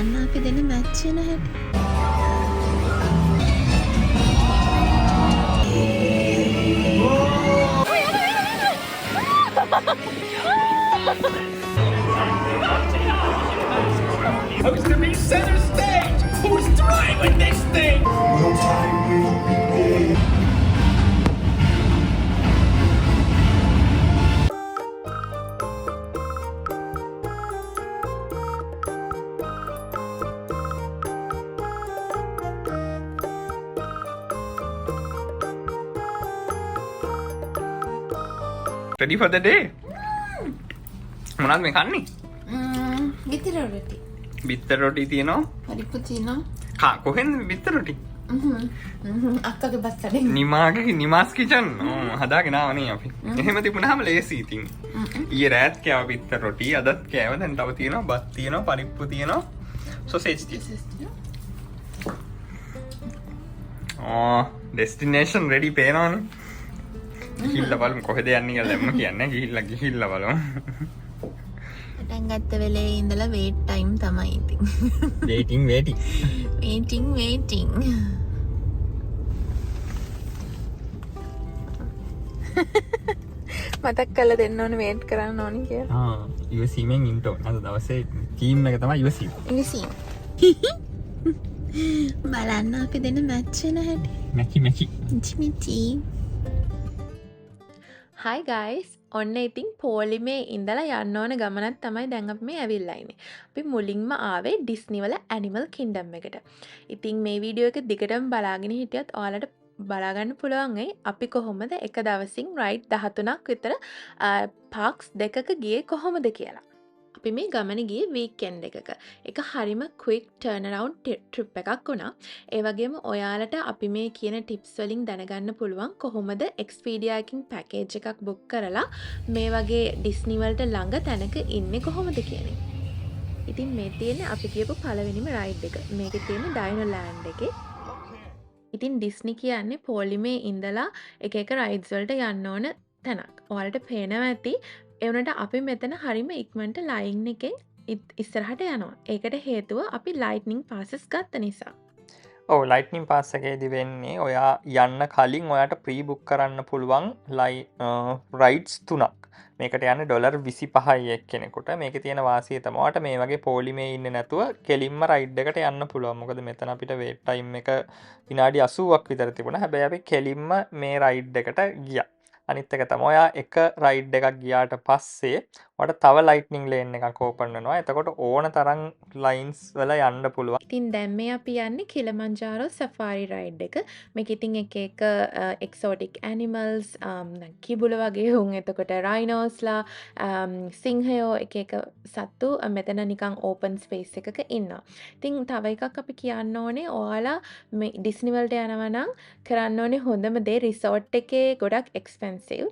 බලන්න අපි දෙන මැච් වෙන හැටි. Supposed to be center stage. Who's driving this thing? No time will be made. Ready for the day? මොනවද මේ කන්නේ? විතර රොටි. බිත්තර රොටි තියෙනවා. පරිප්පු තියෙනවා. කා කොහෙන්ද බිත්තර රොටි? අක්කගේ බස්සරේ. නිමාස් කිචන්. හදාගෙන ආවනේ අපි. එහෙම තිබුණාම ලේසි ඉතින්. ඊයේ රාත් කෑව බිත්තර රොටි, අදත් කෑව. දැන් තව තියෙනවා බත් තියෙනවා, පරිප්පු තියෙනවා, සොසේජ් තියෙනවා. ඩෙස්ටිනේෂන් රෙඩි පේනවනේ. ගිහිල්ලා බලමු කොහෙද යන්නේ කියලා දැම්ම කියන්නේ. ගිහිල්ලා බලමු. පටන් ගත්ත වෙලේ ඉඳලා වේට් ටයිම් තමයි ඉතින්. වේටිං. මතක් කරලා දෙන්න ඕනේ වේට් කරන්න ඕනේ කියලා. ඉවසීමෙන් ඉන්න ඕන. අද දවසේ ටීම් එක තමයි ඉවසීම. බලන්න අපි දෙන මැච් වෙන හැටි. මැචි. Hi guys. ඔන්න ඉතින් පෝලිමේ ඉඳලා යන්න ඕන ගමනක් තමයි දැන් අපි මේ ඇවිල්ලා ඉන්නේ. අපි මුලින්ම ආවේ ඩිස්නි වල ඇනිමල් කින්ඩම් එකට. ඉතින් මේ වීඩියෝ එක දිගටම බලාගෙන හිටියත් ඔයාලට බලා ගන්න පුළුවන් වෙයි අපි කොහොමද එක දවසින් රයිඩ් 13ක් විතර පාක්ස් දෙකක ගියේ කොහොමද කියලා. අපි මේ ගමන ගියේ වීකෙන්ඩ් එකක. ඒක හරිම ක්වික් ටර්න් අරවුන්ඩ් ට්‍රිප් එකක් වුණා. ඒ වගේම ඔයාලට අපි මේ කියන ටිප්ස් වලින් දැනගන්න පුළුවන් කොහොමද Expedia එකකින් පැකේජ් එකක් බුක් කරලා මේ වගේ ඩිස්නි වලට ළඟ තැනක ඉන්නේ කොහොමද කියන එක. ඉතින් මේ තියෙන්නේ අපි කියපු පළවෙනිම රයිඩ් එක. මේකේ තියෙන්නේ ඩයිනෝ ලෑන්ඩ් එකේ. ඉතින් ඩිස්නි කියන්නේ පොලිමේ ඉඳලා එක එක රයිඩ්ස් වලට යන්න ඕන තැනක්. ඔයාලට පේනවා ඇති ඒ වුණාට අපි මෙතන හරිම ඉක්මනට ලයින් එකේ ඉස්සරහට යනවා. ඒකට හේතුව අපි ලයිට්නින් පාසස් ගත්ත නිසා. ඔව් ලයිට්නින් පාස් එකේදී වෙන්නේ ඔයා යන්න කලින් ඔයාට ප්‍රී බුක් කරන්න පුළුවන් රයිඩ්ස් 3ක්. මේකට යන්නේ $25යි එක්කෙනෙකුට. මේකේ තියෙන වාසිය තමයි ඔයාට මේ වගේ පොලිමේ ඉන්නේ නැතුව කෙලින්ම රයිඩ් එකට යන්න පුළුවන්. මොකද මෙතන අපිට වේට් ටයිම් එක විනාඩි 80ක් විතර තිබුණා. හැබැයි අපි කෙලින්ම මේ රයිඩ් එකට ගියා. අනිත් එක තමයි ඔයා එක රයිඩ් එකක් ගියාට පස්සේ ඔයාට තව ලයිට්නින් ලේන් එකක් ඕපන් වෙනවා. එතකොට ඕන තරම් ලයින්ස් වල යන්න පුළුවන්. ඉතින් දැන් මේ අපි යන්නේ කිලිමන්ජාරෝ සෆාරි රයිඩ් එක. මේක ඉතින් එක එක්සෝටික් ඇනිමල්ස් කිඹුල වගේ උන් එතකොට රයිනෝස්ලා සිංහයෝ එක සත්තු මෙතන නිකන් ඕපන් ස්පේස් එකක ඉන්නවා. ඉතින් තව එකක් අපි කියන්න ඕනේ ඔයාලා මේ ඩිස්නි වලට යනවා නම් කරන්න ඕනේ හොඳම දේ රිසෝට් එකේ ගොඩක් එක්ස්පෙන්සිව්.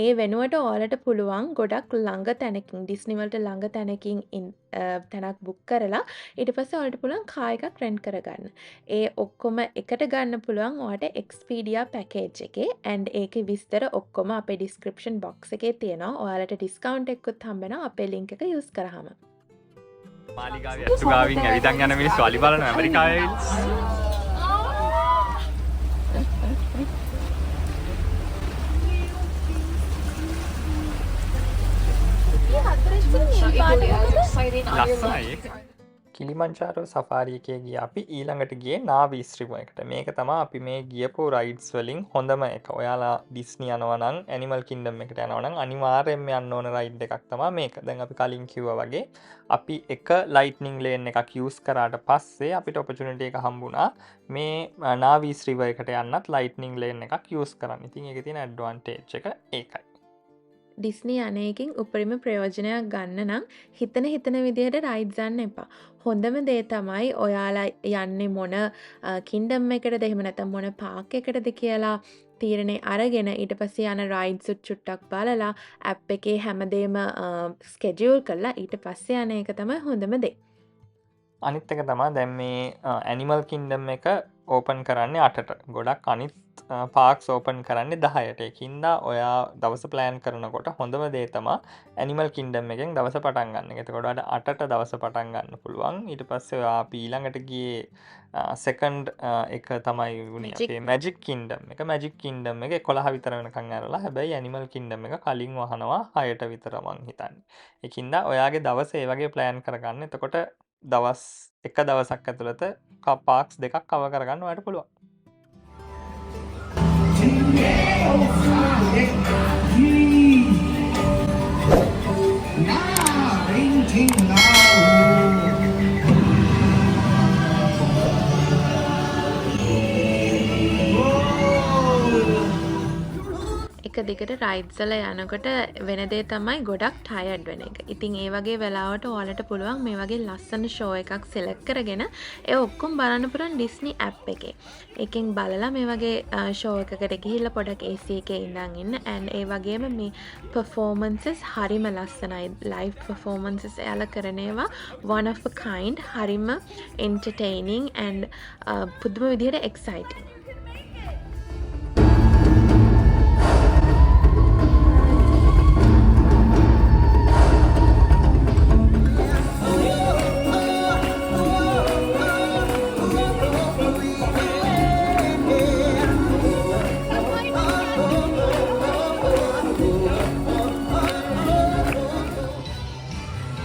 ඒ වෙනුවට ඔයාලට පුළුවන් ගොඩක් ළඟ තැනකින් ඩිස්නි වලට ළඟ තැනකින් තැනක් බුක් කරලා ඊට පස්සේ ඔයාලට පුළුවන් කාර් එකක් රෙන්ට් කරගන්න. ඒ ඔක්කොම එකට ගන්න පුළුවන් ඔයාලට Expedia පැකේජ් එකේ and ඒකේ විස්තර ඔක්කොම අපේ description box එකේ තියෙනවා. ඔයාලට discount එකකුත් හම්බ වෙනවා අපේ link එක use කරාම. මාලිගාවේ අතුගාවින් ඇවිදන් යන මිනිස්සු අලි බලන ඇමරිකාවේ කිලිමන්ජාරෝ සෆාරි එකේ ගියා අපි ඊළඟට ගියේ නාවීස් රිවර් එකට. මේක තමයි අපි මේ ගියපු රයිඩ්ස් වලින් හොඳම එක. ඔයාලා ඩිස්නි යනවා නම් ඇනිමල් කින්ඩම් එකට යනවා නම් අනිවාර්යයෙන්ම යන්න ඕන රයිඩ් එකක් තමයි මේක. දැන් අපි කලින් කිව්වා වගේ අපි එක ලයිට්නින් ලේන් එකක් යූස් කරාට පස්සේ අපිට ඔපචුනිටි එක හම්බුණා මේ නාවීස් රිවර් එකට යන්නත් ලයිට්නින් ලේන් එකක් යූස් කරන්න. ඉතින් ඒකේ තියෙන ඇඩ්වාන්ටේජ් එක ඒකයි. ඩිස්නි අනේකින් උපරිම ප්‍රයෝජනයක් ගන්න නම් හිතන විදිහට රයිඩ්ස් යන්න එපා. හොඳම දේ තමයි ඔයාලා යන්නේ මොන කින්ඩම් එකටද එහෙම නැත්නම් මොන පාක් එකටද කියලා තීරණේ අරගෙන ඊට පස්සේ යන රයිඩ්ස් චුට්ටක් බලලා ඇප් එකේ හැමදේම ස්කෙඩියුල් කරලා ඊට පස්සේ යන එක තමයි හොඳම දේ. අනිත් එක තමයි දැන් මේ ඇනිමල් කින්ඩම් එක ඕපන් කරන්නේ 8ට. ගොඩක් අනිත් පාක්ස් ඕපන් කරන්නේ 10ට. ඒකින්ද ඔයා දවස ප්ලෑන් කරනකොට හොඳම දේ තමයි ඇනිමල් කින්ඩම් එකෙන් දවස පටන් ගන්න එක. එතකොට ඔයාලට 8ට දවස පටන් ගන්න පුළුවන්. ඊට පස්සේ ඔයා අපි ඊළඟට ගියේ සෙකන්ඩ් එක තමයි වුණේ අපේ මැජික් කින්ඩම් එක. මැජික් කින්ඩම් එක 11 විතර වෙනකන් ඇරලා හැබැයි ඇනිමල් කින්ඩම් එක කලින් වහනවා 6ට විතර මං හිතන්නේ. ඒකින්ද ඔයාගේ දවස ඒ වගේ ප්ලෑන් කරගන්න. එතකොට දවස් එක දවසක් ඇතුළත පාක්ස් දෙකක් කව කරගන්න ඔයාලට පුළුවන්. එක දිගට රයිඩ්සල යනකොට වෙන දේ තමයි ගොඩක් ටයර්ඩ් වෙන එක. ඉතින් ඒ වගේ වෙලාවට ඔයාලට පුළුවන් මේ වගේ ලස්සන ෂෝ එකක් සිලෙක්ට් කරගෙන ඒ ඔක්කොම බලන්න පුළුවන් ඩිස්නි ඇප් එකේ. එකෙන් බලලා මේ වගේ ෂෝ එකකට ගිහිල්ලා පොඩක් AC එකේ ඉඳන් ඉන්න and ඒ වගේම මේ performances හරිම ලස්සනයි. live performances එයාලා කරන ඒවා one of a kind හරිම entertaining and පුදුම විදිහට exciting.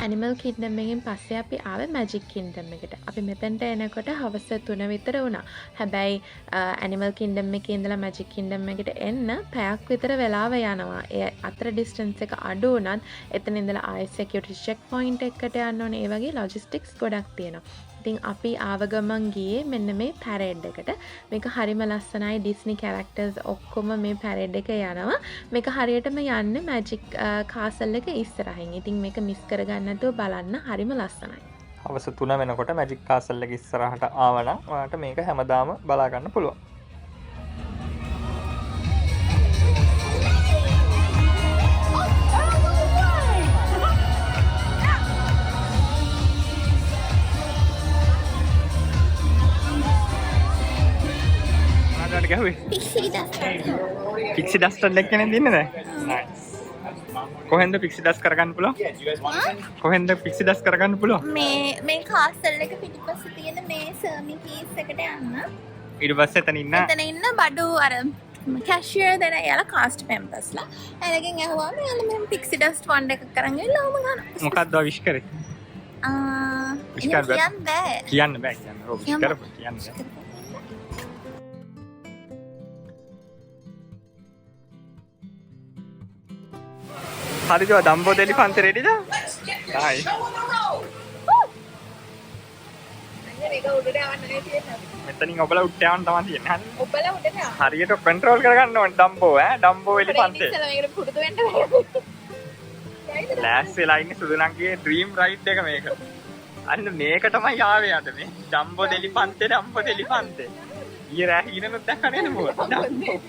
ඇනිමල් කින්ඩම් එකෙන් පස්සේ අපි ආවේ මැජික් කින්ඩම් එකට. අපි මෙතනට එනකොට හවස 3 විතර වුණා. හැබැයි ඇනිමල් කින්ඩම් එකේ ඉඳලා මැජික් කින්ඩම් එකට එන්න පැයක් විතර වෙලාව යනවා. ඒ අතර ඩිස්ටන්ස් එක අඩු වුණත් එතන ඉඳලා ආයෙ සිකියුරිටි චෙක් පොයින්ට් එකකට යන්න ඕනේ. ඒ වගේ ලොජිස්ටික්ස් ගොඩක් තියෙනවා. ඉතින් අපි ආව ගමන් ගියේ මෙන්න මේ පැරේඩ් එකට. මේක හරිම ලස්සනයි. ඩිස්නි කැරක්ටර්ස් ඔක්කොම මේ පැරේඩ් එක යනවා. මේක හරියටම යන්නේ මැජික් කාසල් එක ඉස්සරහින්. ඉතින් මේක මිස් කරගන්න නැතුව බලන්න හරිම ලස්සනයි. හවස 3 වෙනකොට මැජික් කාසල් එක ඉස්සරහට ආවනම් ඔයාලට මේක හැමදාම බලා ගන්න පුළුවන්. පික්සි ඩස්ටර් එක කෙනෙක් දින්නේ දැන්. නයිස්. කොහෙන්ද පික්සි ඩස් කරගන්න පුළුවන්? කොහෙන්ද පික්සි ඩස් කරගන්න පුළුවන්? මේ කාසල් එක පිටිපස්සේ තියෙන මේ සර්මිකීස් එකට යන්න. ඊට පස්සේ එතන ඉන්න බඩු අර කැෂියර් දෙන යාලා කාස්ට් මෙම්බර්ස්ලා. එයාලගෙන් අහුවාම යාලා මම පික්සි ඩස්ට් ෆන්ඩ් එකක් කරන් ගිහලා ඔම ගන්න. මොකක්ද විශ් කරේ? විශ් කරන්න බෑ. කියන්න බෑ. ඔව් විශ් කරපො කියන්න බෑ. හරිද ඩම්බෝ එලිෆන්ට් රෙඩිද? හයි. මෙතනින් ඔබලා උඩට යවන්න තමයි තියෙන්නේ. හරි. ඔබලා උඩට යන්න. හරියට කන්ට්‍රෝල් කරගන්න ඕනේ ඩම්බෝ ඩම්බෝ එලිෆන්ට් එක. මේකට පුරුදු වෙන්න බෑ. ලෑස්ට් වෙලා ඉන්නේ සුදුනන්ගේ ඩ්‍රීම් රයිඩ් එක මේක. අන්න මේක තමයි ආවේ අද මේ ඩම්බෝ එලිෆන්ට් ඊයේ රෑ හිනනුත් දැක්ක නේද මොකද? උඩට යන්න නෑ.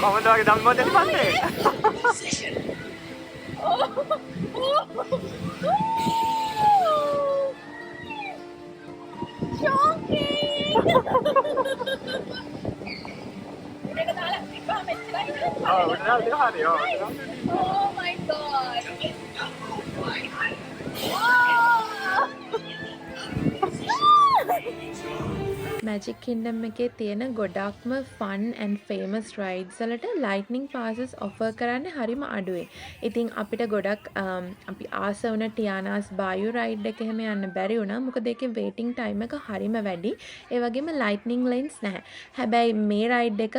කොහොමද වගේ ඩම්බෝ එලිෆන්ට් එක? Oh my god. මැජික් කින්ඩම් එකේ තියෙන ගොඩක්ම ෆන් and famous rides වලට lightning passes offer කරන්නේ හරිම අඩුයි. ඉතින් අපිට ගොඩක් අපි ආස වුණ ටියානාස් බායු රයිඩ් එක එහෙම යන්න බැරි වුණා. මොකද ඒකේ waiting time එක හරිම වැඩි. ඒ වගේම lightning lanes නැහැ. හැබැයි මේ රයිඩ් එක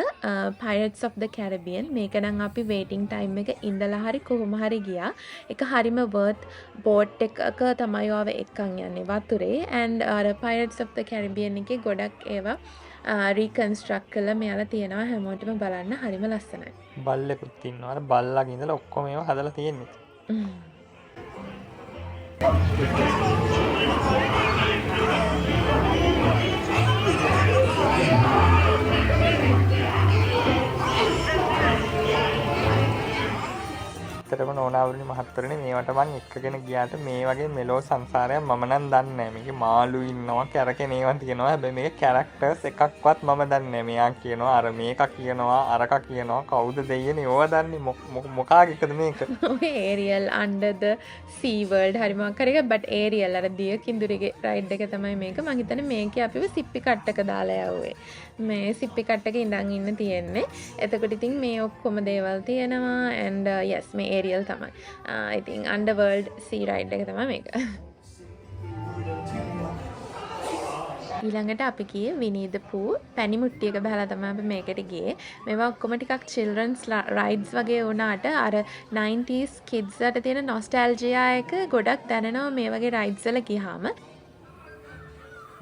Pirates of the Caribbean මේක නම් අපි waiting time එක ඉඳලා හරි කොහොම හරි ගියා. ඒක හරිම worth boat එකක තමයි ආව එක්කන් යන්නේ වතුරේ and අර Pirates of the Caribbean එකේ ගොඩක් ඒවා රීකන්ස්ට්‍රක්ට් කරලා මෙයාලා තියෙනවා හැමෝටම බලන්න හරිම ලස්සනයි. බල්ලෙකුත් ඉන්නවා. අර බල්ලාගේ ඉඳලා ඔක්කොම ඒවා හදලා තියෙන්නේ. ඇත්තටම නෝනාවරණි මහත්වරණි මේවට මං එක්කගෙන ගියාට මේ වගේ මෙලෝ සංසාරයක් මම නම් දන්නේ නැහැ. මේකේ මාළු ඉන්නවා, කැරකෙන ඒවා තියෙනවා. හැබැයි මේකේ කැරක්ටර්ස් එකක්වත් මම දන්නේ නැහැ. මෙයා කියනවා අර මේක කියනවා, අරක කියනවා. කවුද දෙයියනේ ඕවා දන්නේ? මොකාගේකද මේක? ඔය aerial under the sea world හරි මොකක් හරි එක බට් ඒරියල් අර දිය කිඳුරිගේ රයිඩ් එක තමයි මේක. මං හිතන්නේ මේකේ අපිව සිප්පි කට්ටක දාලා යවුවේ. මේ සිප්පි කට්ටක ඉඳන් ඉන්න තියෙන්නේ. එතකොට ඉතින් මේ ඔක්කොම දේවල් තියෙනවා and yes මේ ඒරියල් තමයි. I think underworld sea ride එක තමයි මේක. ඊළඟට අපි ගියේ විනීද පූ පැණි මුට්ටියක බහලා තමයි අපි මේකට ගියේ. මේවා ඔක්කොම ටිකක් children's rides වගේ වුණාට අර 90s kids අට තියෙන nostalgia එක ගොඩක් දැනෙනවා මේ වගේ rides වල ගියාම.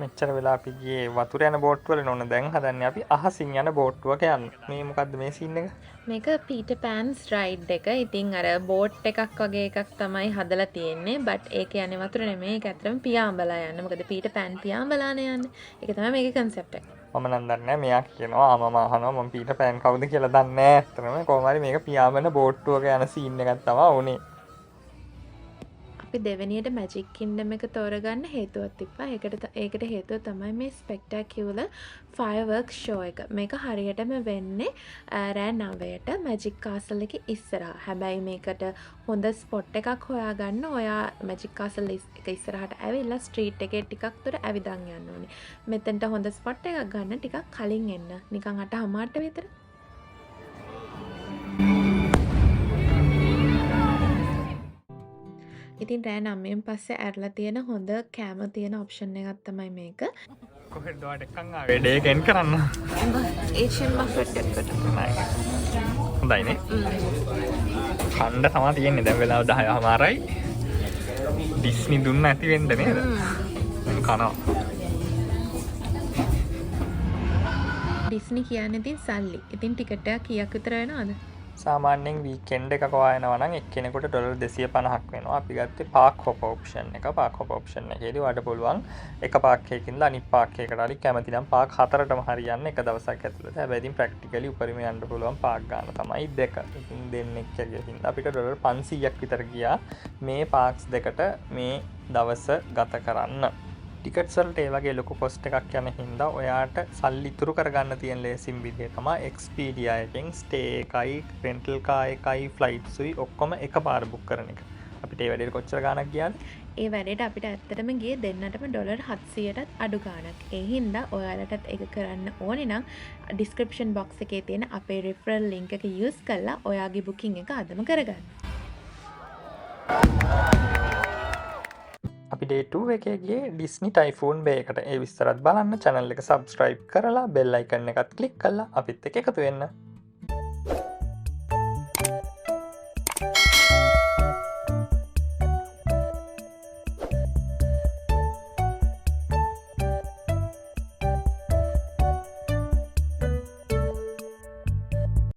මෙච්චර වෙලා අපි ගියේ වතුර යන බෝට් වල නෝන දැන් හදන්නේ අපි අහසින් යන බෝට්ටුවක යන්න. මේ මොකද්ද මේ සීන් එක? මේක Peter Pan's ride එක. ඉතින් අර බෝට් එකක් වගේ එකක් තමයි හදලා තියෙන්නේ. බට් ඒක යන්නේ වතුර නෙමෙයි. ඒක ඇත්තටම පියාඹලා යන්න. මොකද Peter Pan පියාඹලානේ යන්නේ. ඒක තමයි මේකේ concept එක. මම නම් දන්නේ නැහැ. මෙයා කියනවා මම අහනවා මම පීටර් පෑන් කවුද කියලා දන්නේ නැහැ. ඇත්තටම කොහොම හරි මේක පියාඹන බෝට්ටුවක යන සීන් එකක් තමයි උනේ. අපි දෙවෙනියට මැජික් කින්ඩම් එක තෝරගන්න හේතුවක් තිබ්බා. ඒකට හේතුව තමයි මේ ස්පෙක්ටැකියුලර් ෆයර්වර්ක් ෂෝ එක. මේක හරියටම වෙන්නේ රෑ 9ට මැජික් කාසල් එකේ ඉස්සරහා. හැබැයි මේකට හොඳ ස්පොට් එකක් හොයාගන්න ඔයා මැජික් කාසල් එක ඉස්සරහට ඇවිල්ලා ස්ට්‍රීට් එකේ ටිකක් දුර ඇවිදන් යන්න ඕනේ. මෙතනට හොඳ ස්පොට් එකක් ගන්න ටිකක් කලින් එන්න. නිකන් 8:00 විතර. ඉතින් රෑ 9න් පස්සේ ඇරලා තියෙන හොඳ කෑම තියෙන ඔප්ෂන් එකක් තමයි මේක. කොහෙද ඔයාට එකන් ආවේ ඩේ ගෙන් කරන්න? ඒෂියන් බෆට් එකට. හොඳයිනේ. ඛණ්ඩ තමයි තියෙන්නේ දැන් වෙලාව 10:00මාරයි. ඩිස්නි දුන්න ඇති වෙන්න නේද? කනවා. ඩිස්නි කියන්නේ ඉතින් සල්ලි. ඉතින් ටිකට් එක කීයක් විතර වෙනවද? සාමාන්‍යයෙන් වීකෙන්ඩ් එකක වයනවා නම් එක්කෙනෙකුට ඩොලර් 250ක් වෙනවා. අපි ගත්තේ පාක් හොප් ඔප්ෂන් එක. පාක් හොප් ඔප්ෂන් එකේදී ඔයාලට පුළුවන් එක පාක් එකකින්ද අනිත් පාක් එකකට හරි කැමති නම් පාක් හතරටම හරියන්න එක දවසක් ඇතුළත. හැබැයි ඉතින් ප්‍රැක්ටිකලි උපරිම යන්න පුළුවන් පාක් ගන්න තමයි දෙක. ඉතින් දෙන්නෙක් කැරියකින්ද අපිට ඩොලර් 500ක් විතර ගියා මේ පාක්ස් දෙකට මේ දවස ගත කරන්න. ටිකට්ස් වලට ඒ වගේ ලොකු කොස්ට් එකක් යන හින්දා ඔයාට සල්ලි ඉතුරු කරගන්න තියෙන ලේසිම විදිය තමයි Expedia එකෙන් ස්ටේ එකයි, රෙන්ටල් කාර් එකයි, ෆ්ලයිට්ස් උයි ඔක්කොම එකපාර බුක් කරන එක. අපිට ඒ වැඩේට කොච්චර ගාණක් ගියාද? ඒ වැඩේට අපිට ඇත්තටම ගියේ දෙන්නටම ඩොලර් 700ටත් අඩු ගාණක්. ඒ හින්දා ඔයාලටත් ඒක කරන්න ඕනේ නම් ඩිස්ක්‍රිප්ෂන් බොක්ස් එකේ තියෙන අපේ referral link එක යූස් කරලා ඔයාගේ booking එක අදම කරගන්න. අපි ඩේ 2 එකේ ගියේ ඩිස්නි ටයිෆූන් බේ එකට. ඒ විස්තරත් බලන්න channel එක subscribe කරලා bell icon එකත් click කරලා අපිත් එක්ක එකතු වෙන්න.